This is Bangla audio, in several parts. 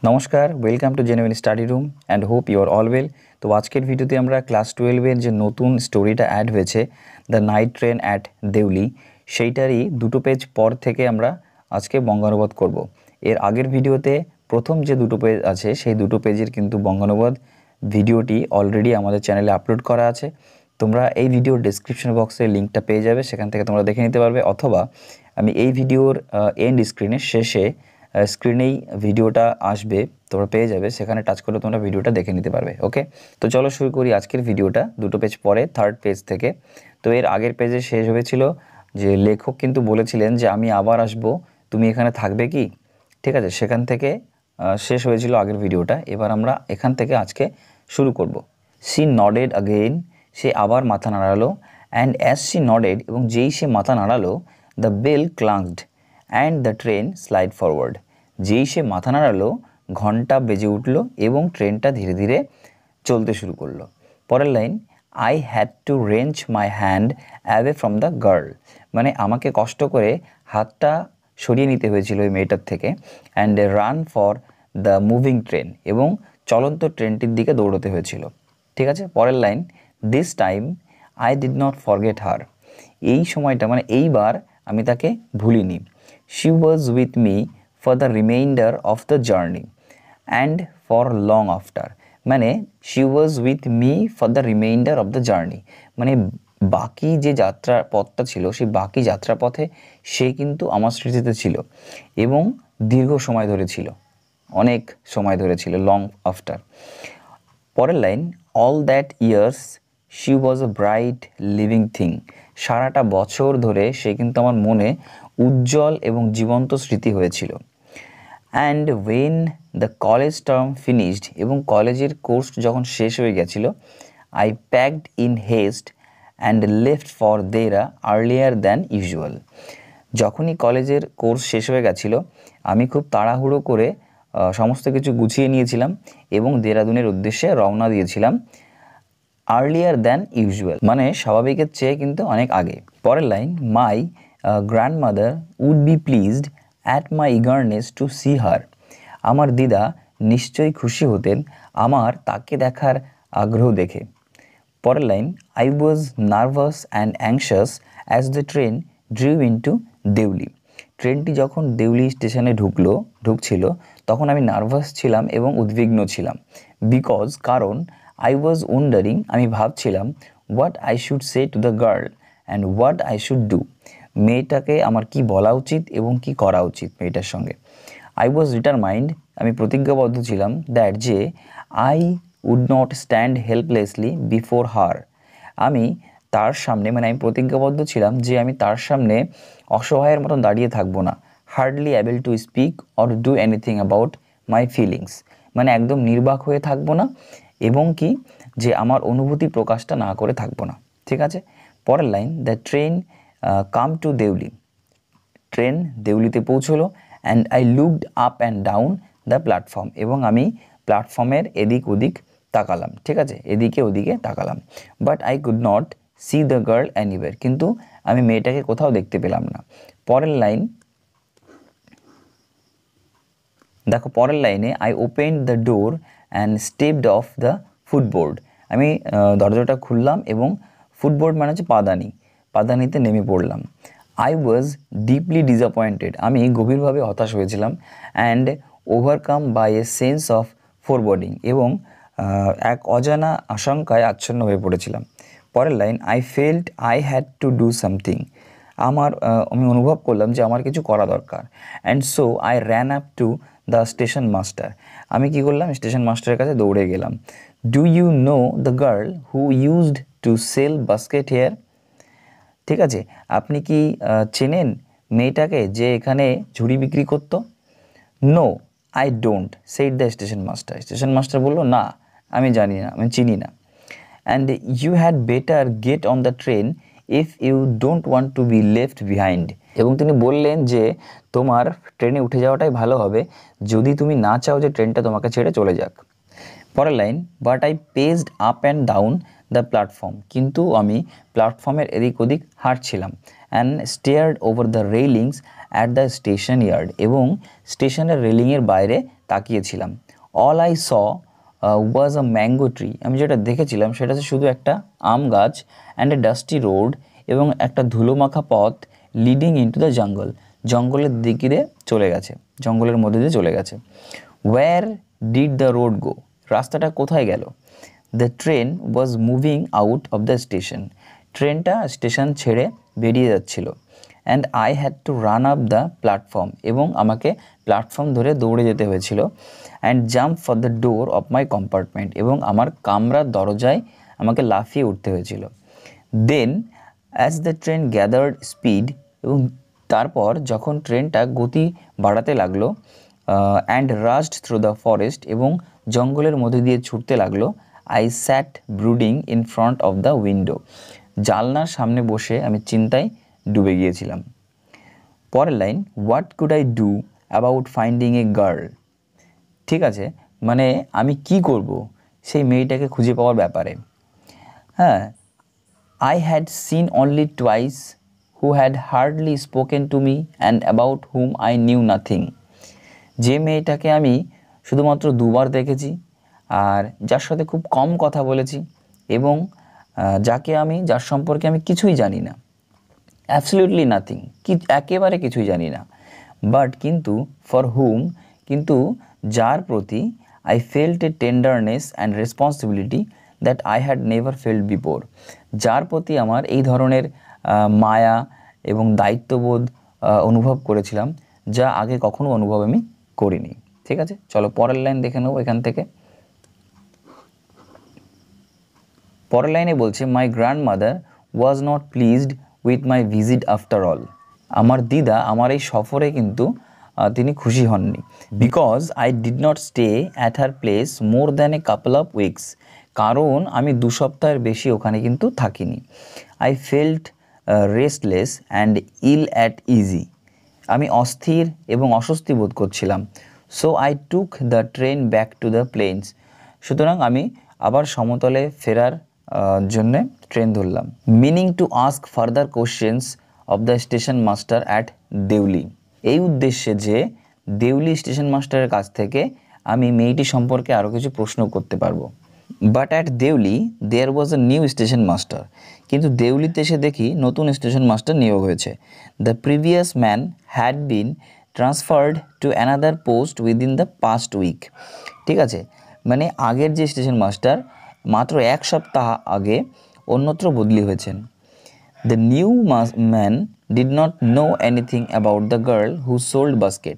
নমস্কার, welcome to genuine study room and hope you are all well. তো আজকের ভিডিওতে আমরা ক্লাস 12-এর যে নতুন স্টোরিটা অ্যাড হয়েছে the night train at Deoli, সেইটারই দুটো পেজ পর থেকে আমরা আজকে বঙ্গানুবাদ করব। এর আগের ভিডিওতে প্রথম যে দুটো পেজ আছে সেই দুটো পেজের কিন্তু বঙ্গানুবাদ ভিডিওটি অলরেডি আমাদের চ্যানেলে আপলোড করা আছে। তোমরা এই ভিডিওর ডেসক্রিপশন বক্সে লিঙ্কটা পেয়ে যাবে, সেখান থেকে তোমরা দেখে নিতে পারবে, অথবা আমি এই ভিডিওর এন্ড স্ক্রিনের শেষে স্ক্রিনেই ভিডিওটা আসবে, তোমরা পেয়ে যাবে, সেখানে টাচ করে তোমরা ভিডিওটা দেখে নিতে পারবে। ওকে, তো চলো শুরু করি আজকের ভিডিওটা দুটো পেজ পরে, থার্ড পেজ থেকে। তো এর আগের পেজে শেষ হয়েছিল যে লেখক কিন্তু বলেছিলেন যে আমি আবার আসব, তুমি এখানে থাকবে কি, ঠিক আছে, সেখান থেকে শেষ হয়েছিল আগের ভিডিওটা। এবার আমরা এখান থেকে আজকে শুরু করব। সি নডেড আগেইন, সে আবার মাথা নাড়ালো। অ্যান্ড অ্যাজ সি নডেড, এবং যেই সে মাথা নাড়ালো, the bell clanked and the train slide forward. যেই সে মাথা নাড়ালো ঘন্টা বেজে উঠল এবং ট্রেনটা ধীরে ধীরে চলতে শুরু করলো। পরের line, I had to wrench my hand away from the girl, মানে আমাকে কষ্ট করে হাতটা সরিয়ে নিতে হয়েছিল ওই মেয়েটার থেকে। And run for the moving train, এবং চলন্ত ট্রেনটির দিকে দৌড়তে হয়েছিল। ঠিক আছে, পরের line, this time I did not forget her, এই সময়টা মানে এইবার আমি তাকে ভুলিনি। She was with me for the reminder of the journey and for long after, মানে she was with me for the reminder of the journey, মানে বাকি যে যাত্রা পথটা ছিল সেই বাকি যাত্রা পথে সে কিন্তু আমার স্মৃতিতে ছিল এবং দীর্ঘ সময় ধরে ছিল, অনেক সময় ধরে ছিল, লং আফটার। পরের line, all that years she was a bright living thing, সারাটা বছর ধরে সে কিন্তু আমার মনে উজ্জ্বল এবং জীবন্ত স্মৃতি হয়েছিল। And when the college term finished, এবং কলেজের কোর্স যখন শেষ হয়ে গেছিল, I packed in haste and left for Dehra earlier than usual, যখনই কলেজের কোর্স শেষ হয়ে গেছিল আমি খুব তাড়াহুড়ো করে সমস্ত কিছু গুছিয়ে নিয়েছিলাম এবং দেরাদুনের উদ্দেশ্যে রওনা দিয়েছিলাম। আর্লিয়ার দ্যান ইউজুয়াল মানে স্বাভাবিকের চেয়ে কিন্তু অনেক আগে। পরের line, my grandmother would be pleased at my eagerness to see her, আমার দিদা নিশ্চয়ই খুশি হতেন আমার তাকে দেখার আগ্রহ দেখে। পরের line, I was nervous and anxious as the train drive into Deoli, ট্রেনটি যখন দেউলি স্টেশনে ঢুকছিল তখন আমি নার্ভাস ছিলাম এবং উদ্বিগ্ন ছিলাম। বিকজ, কারণ, আই ওয়াজ ওয়ান্ডারিং, আমি ভাবছিলাম, what I should say to the girl and what I should do, মেয়েটাকে আমার কি বলা উচিত এবং কি করা উচিত মেয়েটার সঙ্গে। আই ওয়াজ ডিটারমাইন্ড, আমি প্রতিজ্ঞাবদ্ধ ছিলাম, দ্যাট যে I would not stand helplessly before her, আমি তার সামনে মানে আমি প্রতিজ্ঞাবদ্ধ ছিলাম যে আমি তার সামনে অসহায়ের মতন দাঁড়িয়ে থাকবো না। Hardly able to speak or do anything about my feelings, মানে একদম নির্বাক হয়ে থাকবো না এবং কি যে আমার অনুভূতি প্রকাশটা না করে থাকবো না। ঠিক আছে, পরের line, the train come to Deoli, train দেউলিতে পৌঁছলো। And I looked up and down the platform, এবং আমি প্ল্যাটফর্মের এদিক ওদিক তাকালাম, ঠিক আছে, এদিকে ওদিকে তাকালাম। But I could not C the girl anywhere, কিন্তু আমি মেয়েটাকে কোথাও দেখতে পেলাম না। পরের লাইন দেখো, পরের লাইনে, I opened the door and stepped of the ফুটবোর্ড, আমি দরজাটা খুললাম এবং ফুটবোর্ড মানে হচ্ছে পাদানিতে নেমে পড়লাম। আই ওয়াজ ডিপলি ডিসঅ্যাপয়েন্টেড, আমি গভীরভাবে হতাশ হয়েছিলাম। And overcome by a sense of foreboding, এবং এক অজানা আশঙ্কায় আচ্ছন্ন হয়ে পড়েছিলাম। পরের line, I felt I had to do something, আমি অনুভব করলাম যে আমার কিছু করা দরকার। And so I ran up to the station master, আমি কি করলাম, স্টেশন মাস্টারের কাছে দৌড়ে গেলাম। Do you know the girl who used to sell basket here, ঠিক আছে, আপনি কি চেনেন মেয়েটাকে যে এখানে ঝুড়ি বিক্রি করতো। No I don't said the station master, station master বললো, না আমি জানি না, আমি চিনি না। And you had better get on the train if you don't want to be left behind, এবং তিনি বললেন যে তোমার ট্রেনে উঠে যাওয়াটাই ভালো হবে যদি তুমি না চাও যে ট্রেনটা তোমাকে ছেড়ে চলে যাক। পরের line, but I paced up and down the platform, কিন্তু আমি প্ল্যাটফর্মের এদিক ওদিক হাঁটছিলাম। And stared over the railings at the station yard, এবং স্টেশনের রেলিংয়ের বাইরে তাকিয়েছিলাম। All I saw was a mango tree, আমি যেটা দেখেছিলাম সেটা হচ্ছে শুধু একটা আম গাছ, অ্যান্ড এ ডাস্টি রোড, এবং একটা ধুলোমাখা পথ, লিডিং ইনটু দ্য জঙ্গল, জঙ্গলের দিকে চলে গেছে, জঙ্গলের মধ্যে দিয়ে চলে গেছে। Where did the road go, রাস্তাটা কোথায় গেল? The train was moving out of the station, ট্রেনটা স্টেশন ছেড়ে বেরিয়ে যাচ্ছিল। And I had to run up the platform, এবং আমাকে প্ল্যাটফর্ম ধরে দৌড়ে যেতে হয়েছিল। And jump for the door of my compartment, এবং আমার কামরার দরজায় আমাকে লাফিয়ে উঠতে হয়েছিল। Then as the train gathered speed, এবং তারপর যখন ট্রেনটা গতি বাড়াতে লাগলো, অ্যান্ড রাশড থ্রু দ্য ফরেস্ট, এবং জঙ্গলের মধ্যে দিয়ে ছুটতে লাগলো, I sat brooding in front of the window, জানলার সামনে বসে আমি চিন্তায় ডুবে গিয়েছিলাম। পরের line, what could I do about finding a girl, ঠিক আছে, মানে আমি কি করব সেই মেয়েটাকে খুঁজে পাওয়ার ব্যাপারে। হ্যাঁ, I had seen only twice, who had hardly spoken to me and about whom I knew nothing. যে মেয়েটাকে আমি শুধুমাত্র দুবার দেখেছি, আর যার সাথে খুব কম কথা বলেছি, এবং যার সম্পর্কে আমি কিছুই জানি না, অ্যাবসলিউটলি নাথিং, একেবারে কিছুই জানি না। বাট কিন্তু ফর হুম, কিন্তু যার প্রতি I felt a tenderness and responsibility that I had never felt before, যার প্রতি আমার এই ধরনের মায়া এবং দায়িত্ববোধ অনুভব করেছিলাম, যা আগে কখনো অনুভব আমি করিনি। ঠিক আছে, চলো পরের লাইন দেখে নেবো এখান থেকে। পরের লাইনে বলছে, my grandmother was not pleased with my visit after all, আমার দিদা আমার এই সফরে কিন্তু তিনি খুশি হননি। Because I did not stay at her place more than a couple of weeks, কারণ আমি 2 সপ্তাহের বেশি ওখানে কিন্তু থাকিনি। I felt restless and ill at ease, আমি অস্থির এবং অস্বস্তি বোধ করছিলাম। So I took the train back to the plains, সুতরাং আমি আবার সমতলে ফেরার জন্যে ট্রেন ধরলাম। Meaning to ask further questions of the station master at Deoli, এই উদ্দেশ্যে যে দেউলি স্টেশন মাস্টারের কাছ থেকে আমি মেয়েটি সম্পর্কে আরও কিছু প্রশ্ন করতে পারবো। But at Deoli there was a new station master, কিন্তু দেউলিতে এসে দেখি নতুন স্টেশন মাস্টার নিয়োগ হয়েছে। The previous man had been transferred to another post within the past week, ঠিক আছে, মানে আগের যে স্টেশন মাস্টার মাত্র 1 সপ্তাহ আগে অন্যত্র বদলি হয়েছেন। The new man did not know anything about the girl who sold basket,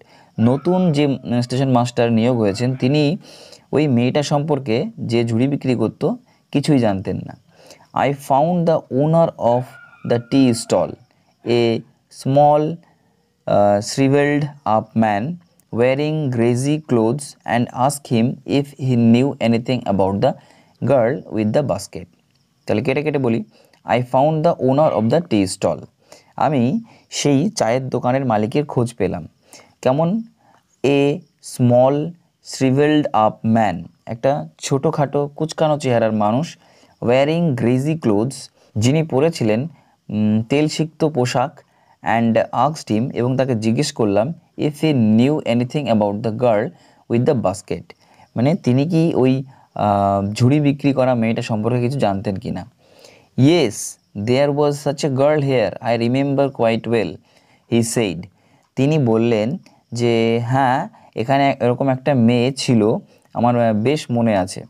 নতুন যে স্টেশন মাস্টার নিয়োগ হয়েছেন তিনি ওই মেয়েটা সম্পর্কে যে ঝুড়ি বিক্রি করতো কিছুই জানতেন না। I found the owner of the tea stall, a small shriveled up man wearing greasy clothes, and asked him if he knew anything about the girl with the basket. তাহলে কেটে কেটে বলি, I found the owner of the tea stall, আমি সেই চায়ের দোকানের মালিকের খোঁজ পেলাম। কেমন? A small shrivelled up man, একটা ছোটোখাটো কুচকানো চেহারার মানুষ, ওয়ারিং গ্রেজি ক্লোথস, যিনি পরেছিলেন তেলসিক্ত পোশাক, অ্যান্ড আস্কড হিম, এবং তাকে জিজ্ঞেস করলাম, if he knew anything about the girl with the basket, মানে তিনি কি ওই ঝুড়ি বিক্রি করা মেয়েটা সম্পর্কে কিছু জানতেন কি না। Yes, there was such a girl here, I remember quite well, he said, তিনি বললেন যে হ্যাঁ, এখানে এরকম একটা মেয়ে ছিল, আমার বেশ মনে আছে।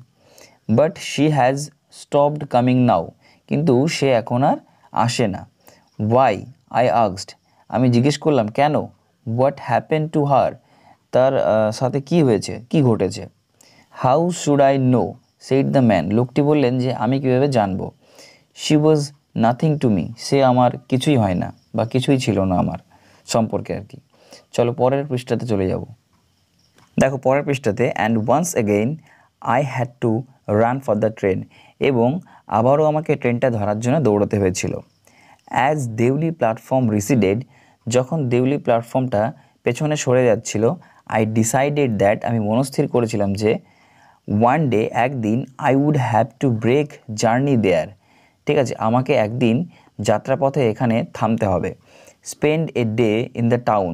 But she has stopped coming now, কিন্তু সে এখন আর আসে না। ওয়াই, আই আস্কড, আমি জিজ্ঞেস করলাম কেন। হোয়াট হ্যাপেন টু হার, তার সাথে কি হয়েছে, কি ঘটেছে। How should I know, said the man, লোকটি বললেন যে আমি কীভাবে জানবো। She was nothing to me, সে আমার কিছুই হয় না বা কিছুই ছিল না আমার সম্পর্কে আর কি। চলো পরের পৃষ্ঠাতে চলে যাব। দেখো পরের পৃষ্ঠাতে, and once again I had to run for the train, এবং আবারও আমাকে ট্রেনটা ধরার জন্য দৌড়াতে হয়েছিল। অ্যাজ দেউলি প্ল্যাটফর্ম রিসিডেড, যখন দেউলি প্ল্যাটফর্মটা পেছনে সরে যাচ্ছিল, আই ডিসাইডেড দ্যাট, আমি মনস্থির করেছিলাম যে ওয়ান ডে, একদিন, I would have to break journey there, ঠিক আছে, আমাকে একদিন যাত্রাপথে এখানে থামতে হবে। Spend a day in the town,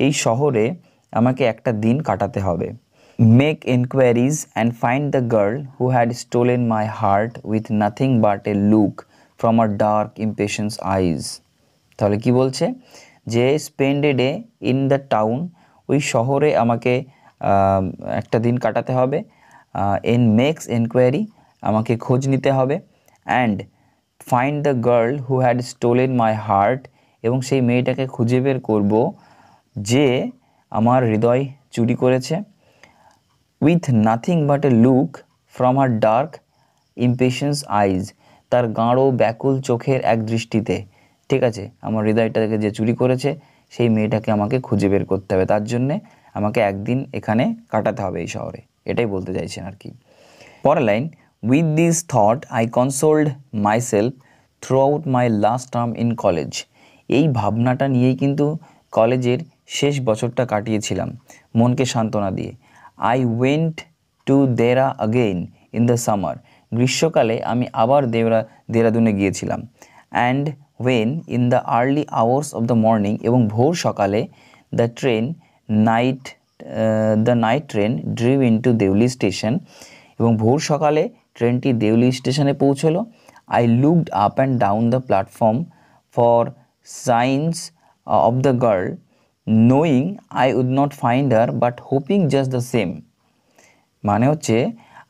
এই শহরে আমাকে একটা দিন কাটাতে হবে। Make enquiries and find the girl who had stolen my heart with nothing but a look from her dark impatience eyes. তাহলে কি বলছে যে spend a day in the town, ওই শহরে আমাকে একটা দিন কাটাতে হবে। মেক্স এনকোয়ারি, আমাকে খোঁজ নিতে হবে। And find the girl who had stolen my heart, এবং সেই মেয়েটাকে খুঁজে বের করব যে আমার হৃদয় চুরি করেছে। With nothing but a look from her dark impatience eyes, তার গাঢ় ব্যাকুল চোখের এক দৃষ্টিতে। ঠিক আছে, আমার হৃদয়টাকে যে চুরি করেছে সেই মেয়েটাকে আমাকে খুঁজে বের করতে হবে, তার জন্যে আমাকে একদিন এখানে কাটাতে হবে এই শহরে, এটাই বলতে চাইছেন আর কি। পরের line, with this thought I কনসোল্ড myself through out my last term in college. এই ভাবনাটা নিয়েই কিন্তু কলেজের শেষ বছরটা কাটিয়েছিলাম মনকে সান্ত্বনা দিয়ে। I went to Dehra again in the summer, গ্রীষ্মকালে আমি আবার দেরাদুনে গিয়েছিলাম। And when in the early hours of the morning, এবং ভোর সকালে the night train drive into Deoli station, এবং ভোর সকালে ট্রেনটি দেউলি স্টেশনে পৌঁছলো। I looked up and down the platform for signs of the girl, knowing I would not find her but hoping just the same. মানে হচ্ছে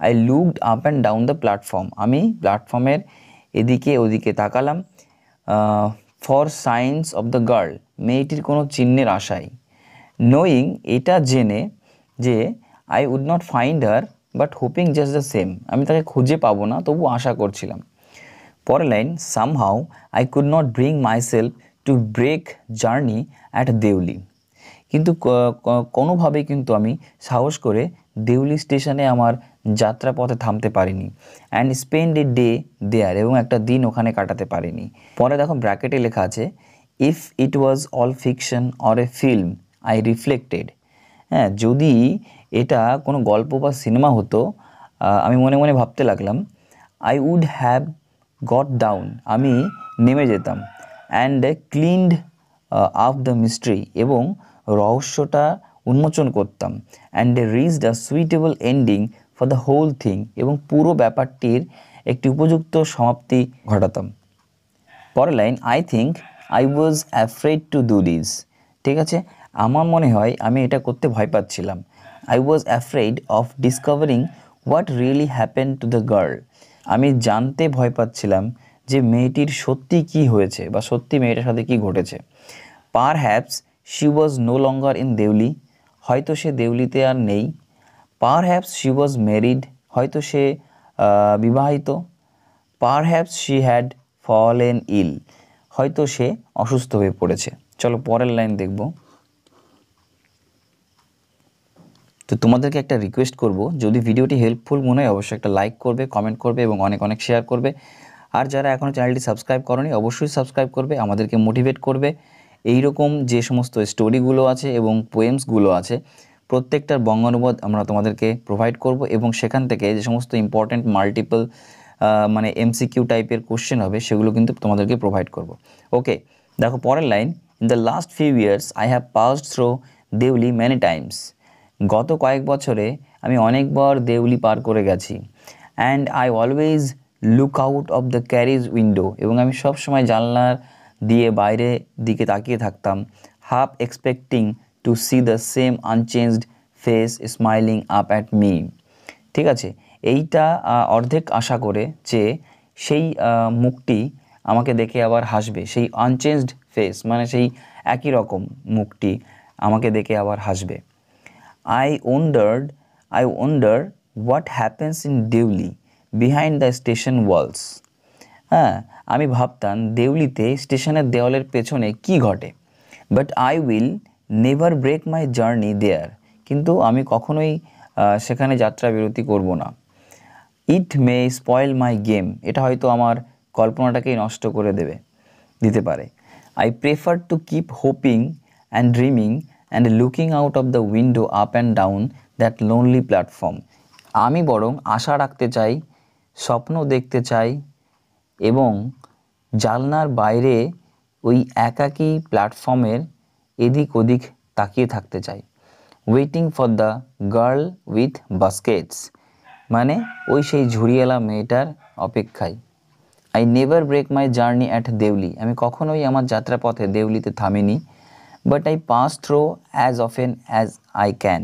I looked up and down the platform, আমি প্ল্যাটফর্মের এদিকে ওদিকে তাকালাম। For signs of the girl, মেয়েটির কোনো চিহ্নের আশায়। নোয়িং, এটা জেনে যে I would not find her but hoping just the same, আমি তাকে খুঁজে পাবো না তবু আশা করছিলাম। পরের line, somehow I could not bring myself to break journey at Deoli, কিন্তু কোনোভাবেই কিন্তু আমি সাহস করে দেউলি স্টেশনে আমার যাত্রাপথে থামতে পারিনি। And spend a day there, এবং একটা দিন ওখানে কাটাতে পারিনি। পরে দেখো ব্র্যাকেটে লেখা আছে, if it was all fiction or a film I reflected. হ্যাঁ, যদি এটা কোনো গল্প বা সিনেমা হতো, আমি মনে মনে ভাবতে লাগলাম, I would have got down, আমি নেমে যেতাম। And cleaned up the mystery, এবং রহস্যটা উন্মোচন করতাম। And reached a suitable ending for the whole thing, এবং পুরো ব্যাপারটির একটি উপযুক্ত সমাপ্তি ঘটাতাম। পরের line, I think I was afraid to do this. ঠিক আছে, আমার মনে হয় আমি এটা করতে ভয় পাচ্ছিলাম। I was afraid of discovering what really happen to the girl, আমি জানতে ভয় পাচ্ছিলাম যে মেয়েটির সত্যি কি হয়েছে বা সত্যি মেয়েটার সাথে কি ঘটেছে। Perhaps she was no longer in Deoli, হয়তো সে দেউলিতে আর নেই। পারহ্যাপস শি ওয়াজ ম্যারিড, হয়তো সে বিবাহিত। পারহ্যাপস শি হ্যাড ফলেন ইল, হয়তো সে অসুস্থ হয়ে পড়েছে। চলো পরের লাইন দেখব। তো তোমাদেরকে একটা রিকোয়েস্ট করব, যদি ভিডিওটি হেল্পফুল মনে হয় অবশ্যই একটা লাইক করবে, কমেন্ট করবে এবং অনেক অনেক শেয়ার করবে। আর যারা এখনও চ্যানেলটি সাবস্ক্রাইব করনি অবশ্যই সাবস্ক্রাইব করবে, আমাদেরকে মোটিভেট করবে। এই রকম যে সমস্ত স্টোরিগুলো আছে এবং পোয়েমসগুলো আছে প্রত্যেকটার বঙ্গানুবাদ আমরা তোমাদেরকে প্রোভাইড করব, এবং সেখান থেকে যে সমস্ত ইম্পর্ট্যান্ট মাল্টিপল মানে এমসিকিউ টাইপের কোশ্চেন হবে সেগুলো কিন্তু তোমাদেরকে প্রোভাইড করব। ওকে, দেখো পরের line, in the last few years I have passed through Deoli many times, গত কয়েক বছরে আমি অনেকবার দেউলি পার করে গেছি। And I always look out of the carriage window, এবং আমি সব সময় জানলার দিয়ে বাইরে দিকে তাকিয়ে থাকতাম। Half expecting to see the same unchanged face smiling up at me. ঠিক আছে, এইটা অর্ধেক আশা করে যে সেই মুখটি আমাকে দেখে আবার হাসবে, সেই আনচেঞ্জড ফেস মানে সেই একই রকম মুখটি আমাকে দেখে আবার হাসবে। I wonder what happens in Deuli behind the station walls. হ্যাঁ, আমি ভাবতাম দেউলিতে স্টেশনের দেওয়ালের পেছনে কি ঘটে। But I will never break my journey there, কিন্তু আমি কখনোই সেখানে যাত্রা বিরতি করব না। ইট মে স্পয়েল মাই গেম, এটা হয়তো আমার কল্পনাটাকেই নষ্ট করে দিতে পারে। I prefer to keep hoping and dreaming and looking out of the window up and down that lonely platform. আমি বরং আশা রাখতে চাই, স্বপ্ন দেখতে চাই এবং জানলার বাইরে ওই একাকী প্ল্যাটফর্মের এদিক ওদিক তাকিয়ে থাকতে চাই। Waiting for the girl with baskets, মানে ওই সেই ঝুড়িওয়ালা মেয়েটার অপেক্ষায়। I never break my journey at Deoli, আমি কখনোই আমার যাত্রাপথে দেউলিতে থামিনি। But I pass through as often as I can,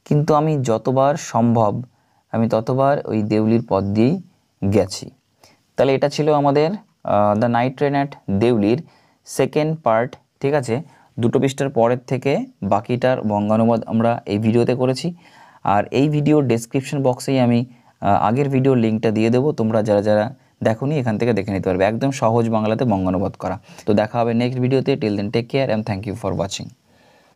কিন্তু আমি যতবার সম্ভব আমি ততবার ওই দেউলির পথ দিয়েই গেছি। তাহলে এটা ছিল আমাদের দ্য নাইট ট্রেন অ্যাট দেউলির সেকেন্ড পার্ট। ঠিক আছে, 2 পৃষ্ঠার পরের থেকে বাকিটার বঙ্গানুবাদ আমরা এই ভিডিওতে করেছি। আর এই ভিডিওর ডেসক্রিপশন বক্সেই আমি আগের ভিডিওর লিঙ্কটা দিয়ে দেবো, তোমরা যারা যারা দেখোনি এখান থেকে দেখে নিতে পারবে, একদম সহজ বাংলাতে বঙ্গানুবাদ করা। তো দেখা হবে নেক্সট ভিডিওতে। Till then take care and thank you for watching.